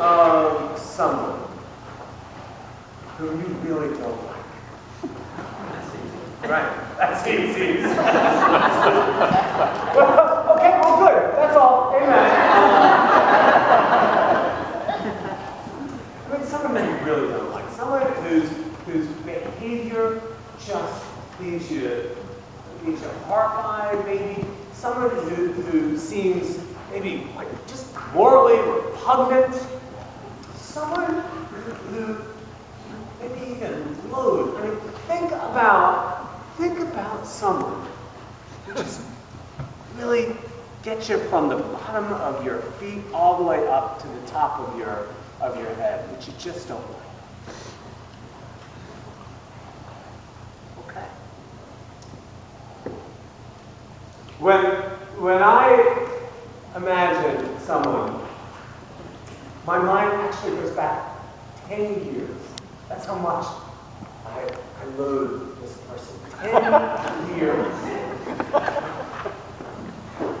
of someone whom you really don't like? Right, that's easy. Well, okay, well, good. That's all. Amen. I mean, someone that you really don't like. Someone whose behavior just leaves you horrified, maybe. Someone who seems maybe like just morally repugnant. Someone who maybe even loathe. I mean, think about someone who just really gets you from the bottom of your feet all the way up to the top of your head, which you just don't like. Okay. When I imagine someone, my mind actually goes back 10 years. That's how much I loathe this person. 10 years.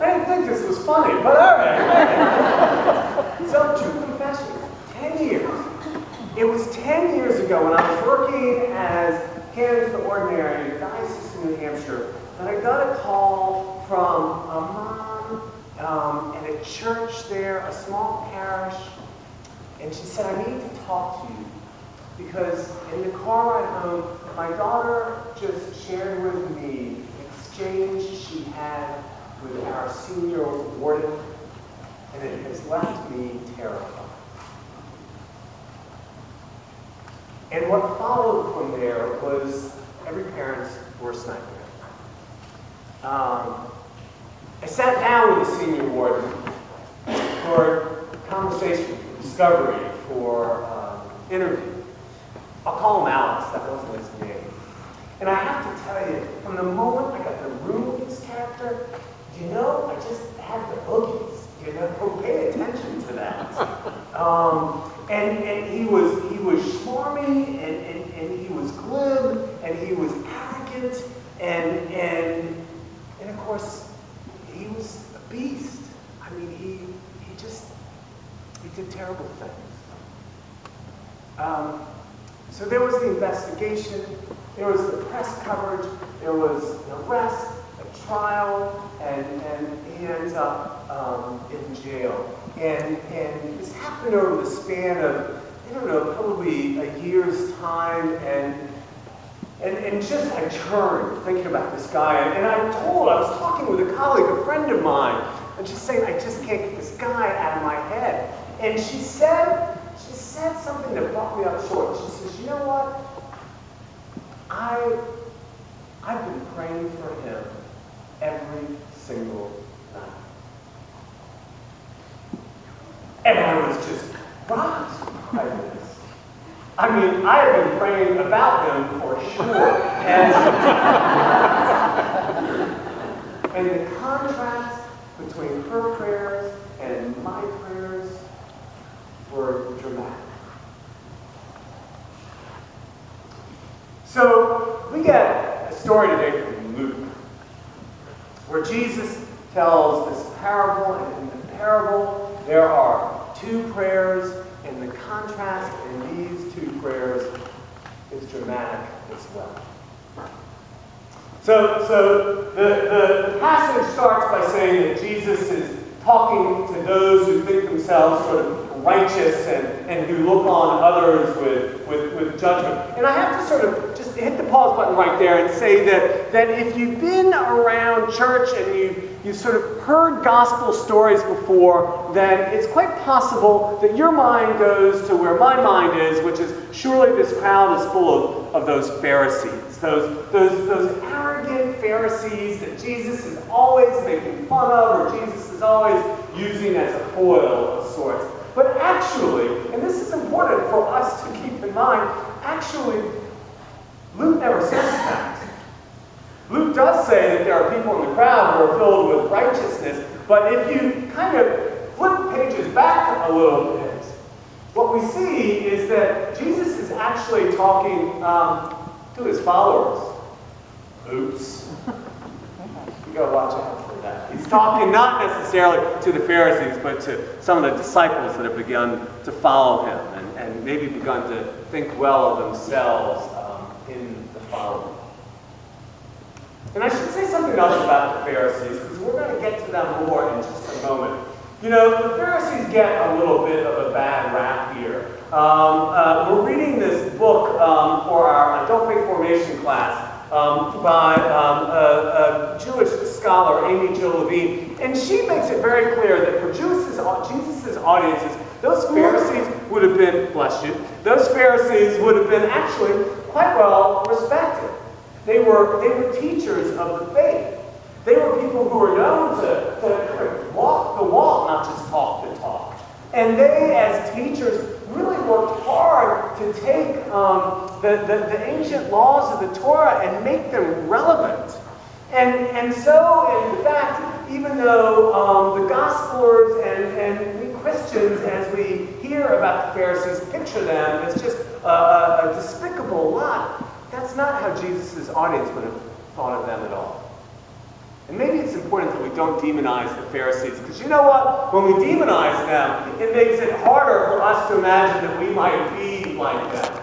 I didn't think this was funny, but all right. True confession. 10 years. It was 10 years ago when I was working as Canons of the Ordinary in the Diocese of New Hampshire that I got a call from a mom at a church there, a small parish, and she said, I need to talk to you because in the car ride home, my daughter just shared with me an exchange she had with our senior warden, and it has left me terrified. And what followed from there was every parent's worst nightmare. I sat down with the senior warden for conversation, for discovery, for interview. I'll call him Alex, that wasn't his name. And I have to tell you, from the moment I got the room with this character, I just had the boogies. Pay attention to that. And he was smarmy, and he was glib, and he was arrogant, and of course he was a beast. I mean, he did terrible things. So there was the investigation, there was the press coverage, there was an arrest, a trial, and he ends up in jail. And this happened over the span of, probably a year's time, and just I churned thinking about this guy. And I was talking with a colleague, a friend of mine, and just saying, I just can't get this guy out of my head. And she said something that brought me up short. She says, you know what? I've been praying for him every single night. And I was just rocked by this. I mean, I have been praying about him for sure. And the contrast between her prayers and my prayers were dramatic. So, we get a story today from Luke, where Jesus tells this parable, and in the parable, there are two prayers, and the contrast in these two prayers is dramatic as well. So the passage starts by saying that Jesus is talking to those who think themselves sort of righteous and who look on others with judgment. And I have to sort of just hit the pause button right there and say that if you've been around church and you've sort of heard gospel stories before, then it's quite possible that your mind goes to where my mind is, which is surely this crowd is full of those Pharisees, those arrogant Pharisees that Jesus is always making fun of, or Jesus is always using as a foil of sorts. But actually, and this is important for us to keep in mind, actually, Luke never says that. Luke does say that there are people in the crowd who are filled with righteousness, but if you kind of flip pages back a little bit, what we see is that Jesus is actually talking to his followers. Oops. You gotta watch out for that. that. He's talking not necessarily to the Pharisees, but to some of the disciples that have begun to follow him and maybe begun to think well of themselves in the following. And I should say something else about the Pharisees, because we're going to get to them more in just a moment. You know, the Pharisees get a little bit of a bad rap here. We're reading this book for our adult faith formation class by a Jewish scholar, Amy Jill Levine, and she makes it very clear that for Jesus' audiences, those Pharisees would have been, bless you, those Pharisees would have been actually quite well respected. They were teachers of the faith. They were people who were known to walk the walk, not just talk the talk. And they, as teachers, really worked hard to take the ancient laws of the Torah and make them relevant. And so, in fact, even though the Gospelers and we Christians, as we hear about the Pharisees, picture them as just a despicable lot, that's not how Jesus' audience would have thought of them at all. And maybe it's important that we don't demonize the Pharisees, because you know what? When we demonize them, it makes it harder for us to imagine that we might be like them.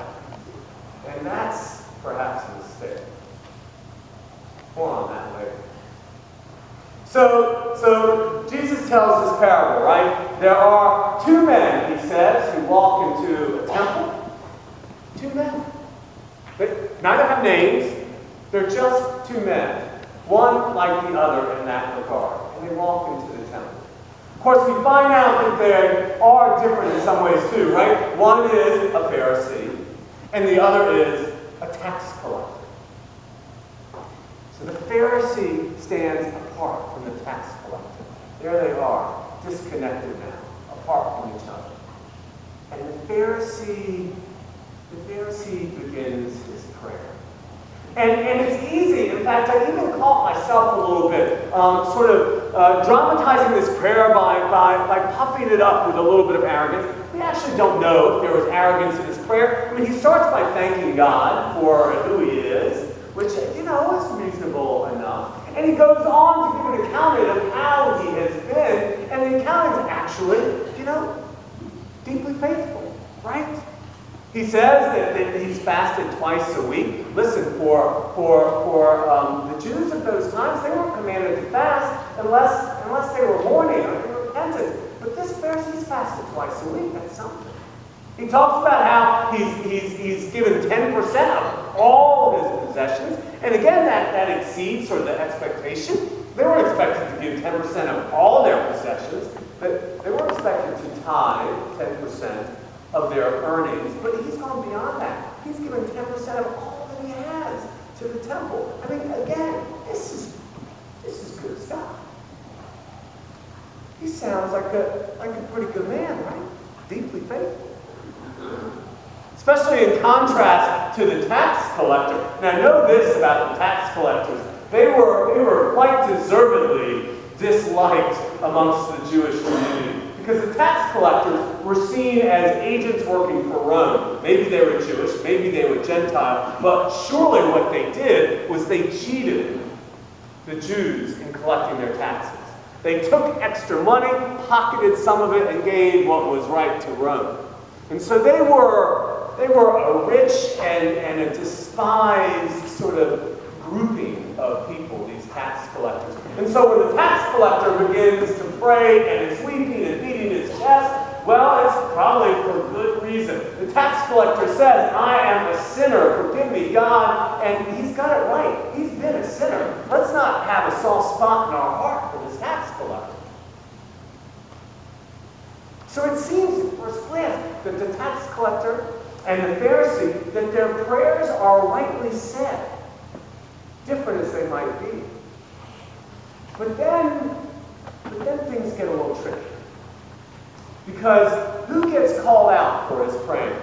And that's perhaps a mistake. More on that later. So Jesus tells this parable, right? There are two men, he says, who walk into a temple. Two men. They neither have names. They're just two men. One like the other in that regard. And they walk into the temple. Of course, we find out that they are different in some ways too, right? One is a Pharisee, and the other is a tax collector. So the Pharisee stands apart from the tax collector. There they are, disconnected now, apart from each other. And the Pharisee begins his prayer. And it's easy. In fact, I even caught myself a little bit sort of dramatizing this prayer by puffing it up with a little bit of arrogance. We actually don't know if there was arrogance in his prayer. I mean, he starts by thanking God for who he is, which, you know, is reasonable enough. And he goes on to give an account of how he has been. And the account is actually, you know, deeply faithful, right? He says that he's fasted twice a week. Listen, for the Jews of those times, they weren't commanded to fast unless they were mourning or they were repentant. But this Pharisee's fasted twice a week. That's something. He talks about how he's given 10% of all of his possessions. And again, that exceeds sort of the expectation. They weren't expected to give 10% of all their possessions, but they were expected to tithe 10% of their earnings, but he's gone beyond that. He's given 10% of all that he has to the temple. I mean, again, this is good stuff. He sounds like a pretty good man, right? Deeply faithful. Especially in contrast to the tax collector. And I know this about the tax collectors. They were quite deservedly disliked amongst the Jewish community. Because the tax collectors were seen as agents working for Rome. Maybe they were Jewish, maybe they were Gentile, but surely what they did was they cheated the Jews in collecting their taxes. They took extra money, pocketed some of it, and gave what was right to Rome. And so they were a rich and a despised sort of grouping of people, these tax collectors. And so when the tax collector begins to pray and is weeping and beating his chest, well, it's probably for good reason. The tax collector says, I am a sinner, forgive me, God, and he's got it right. He's been a sinner. Let's not have a soft spot in our heart for this tax collector. So it seems at first glance that the tax collector and the Pharisee, that their prayers are rightly said, different as they might be. But then things get a little tricky. Because who gets called out for his praying?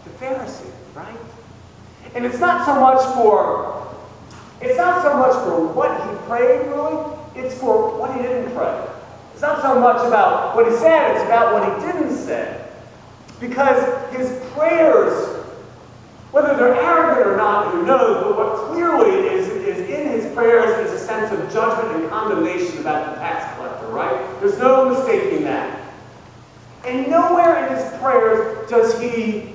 The Pharisee, right? And it's not so much for what he prayed, really. It's for what he didn't pray. It's not so much about what he said, it's about what he didn't say. Because his prayers Whether they're arrogant or not, who knows, but what clearly is in his prayers is a sense of judgment and condemnation about the tax collector, right? There's no mistaking that. And nowhere in his prayers does he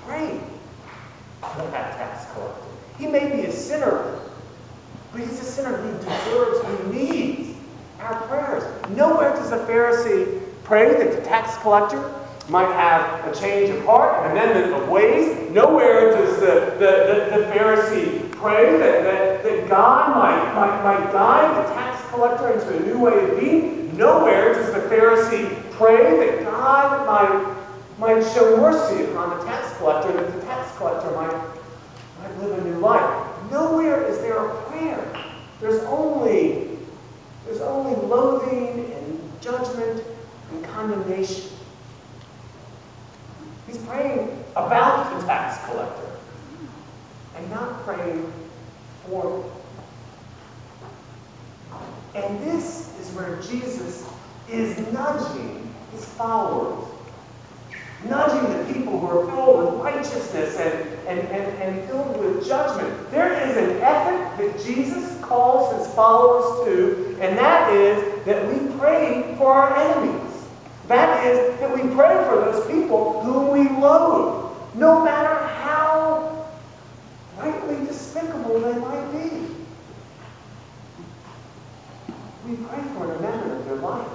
pray for that tax collector. He may be a sinner, but he's a sinner who deserves, who needs our prayers. Nowhere does the Pharisee pray that the tax collector might have a change of heart, an amendment of ways. Nowhere does the Pharisee pray that God might guide the tax collector into a new way of being. Nowhere does the Pharisee pray that God might show mercy upon the tax collector, that the tax collector might live a new life. Nowhere is there a prayer. There's only loathing and judgment and condemnation. He's praying about the tax collector and not praying for him. And this is where Jesus is nudging his followers, nudging the people who are filled with righteousness and filled with judgment. There is an ethic that Jesus calls his followers to, and that is that we pray for our enemies. That is that we pray for those people whom we loathe, no matter how rightly despicable they might be. We pray for an amendment of their life.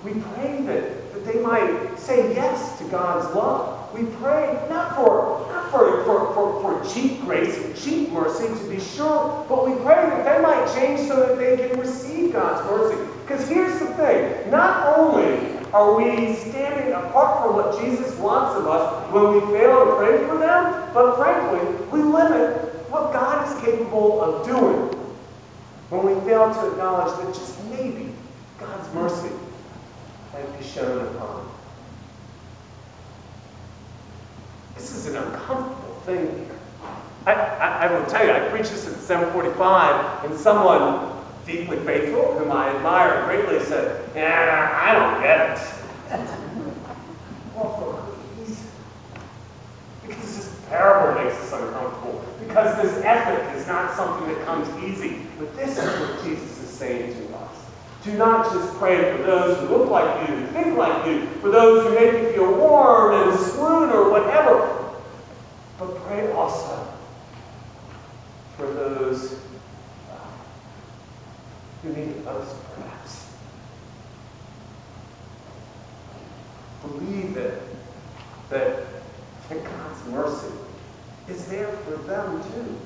We pray that they might say yes to God's love. We pray not for cheap grace and cheap mercy, to be sure, but we pray that they might change so that they can receive God's mercy. Because here's the thing, not only are we standing apart from what Jesus wants of us when we fail to pray for them, but frankly, we limit what God is capable of doing when we fail to acknowledge that just maybe God's mercy might be shown upon them. This is an uncomfortable thing here. I will tell you, I preached this at 7:45, and someone deeply faithful, whom I admire greatly, said, I don't get it. Well, for good reason. Because this parable makes us uncomfortable. Because this ethic is not something that comes easy. But this is what Jesus is saying to us. Do not just pray for those who look like you, who think like you, for those who make you feel warm and swoon or whatever. But pray also for those who need it most, perhaps. Believe that God's mercy is there for them too,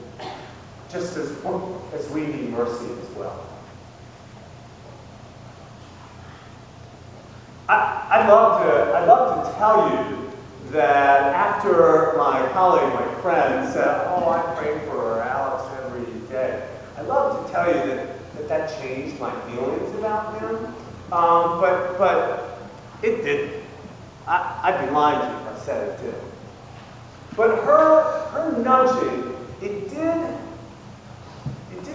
just as we need mercy as well. I'd love to tell you that after my colleague, my friend, said, I pray for Alex every day, I'd love to tell you that changed my feelings about him. But it didn't. I'd be lying to you if I said it did. But her nudging, it did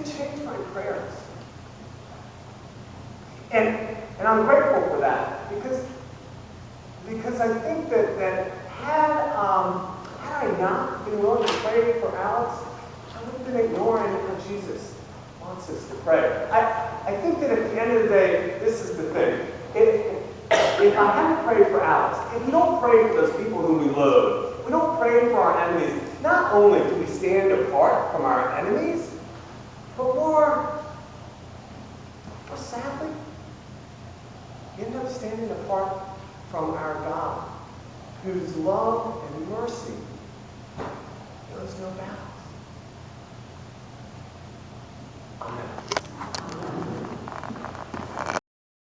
change my prayers. And I'm grateful for that because I think that had I not been willing to pray for Alex, I would have been ignoring how Jesus wants us to pray. I think that at the end of the day, this is the thing. If I hadn't prayed for Alex, if we don't pray for those people whom we loathe, we don't pray for our enemies, not only do we stand apart from our enemies, but more sadly, we end up standing apart from our God, whose love and mercy knows no bounds. Amen.